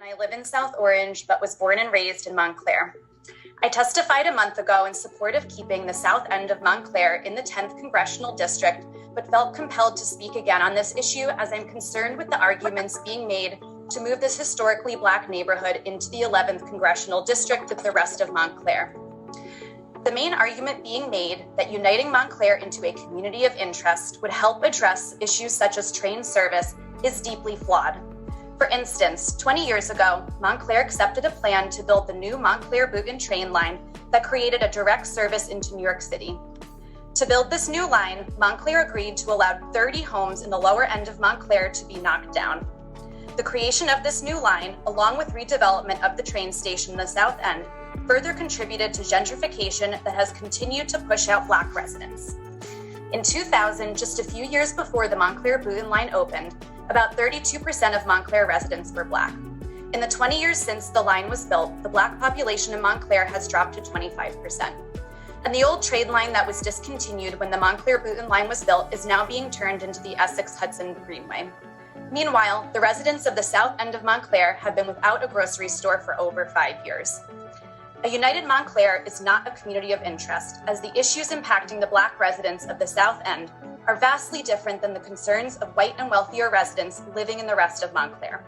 I live in South Orange, but was born and raised in Montclair. I testified a month ago in support of keeping the south end of Montclair in the 10th Congressional District, but felt compelled to speak again on this issue as I'm concerned with the arguments being made to move this historically Black neighborhood into the 11th Congressional District with the rest of Montclair. The main argument being made that uniting Montclair into a community of interest would help address issues such as train service is deeply flawed. For instance, 20 years ago, Montclair accepted a plan to build the new Montclair-Boonton train line that created a direct service into New York City. To build this new line, Montclair agreed to allow 30 homes in the lower end of Montclair to be knocked down. The creation of this new line, along with redevelopment of the train station in the south end, further contributed to gentrification that has continued to push out Black residents. In 2000, just a few years before the Montclair-Boonton line opened, about 32% of Montclair residents were Black. In the 20 years since the line was built, the Black population in Montclair has dropped to 25%. And the old train line that was discontinued when the Montclair-Boonton line was built is now being turned into the Essex-Hudson Greenway. Meanwhile, the residents of the south end of Montclair have been without a grocery store for over 5 years. A united Montclair is not a community of interest, as the issues impacting the Black residents of the south end are vastly different than the concerns of white and wealthier residents living in the rest of Montclair.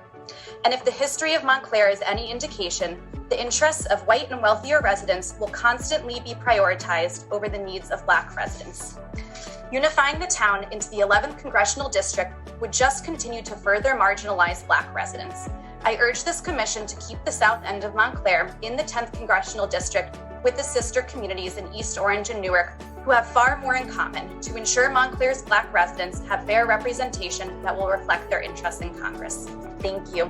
And if the history of Montclair is any indication, the interests of white and wealthier residents will constantly be prioritized over the needs of Black residents. Unifying the town into the 11th Congressional District would just continue to further marginalize Black residents. I urge this commission to keep the south end of Montclair in the 10th Congressional District with the sister communities in East Orange and Newark, who have far more in common, to ensure Montclair's Black residents have fair representation that will reflect their interests in Congress. Thank you.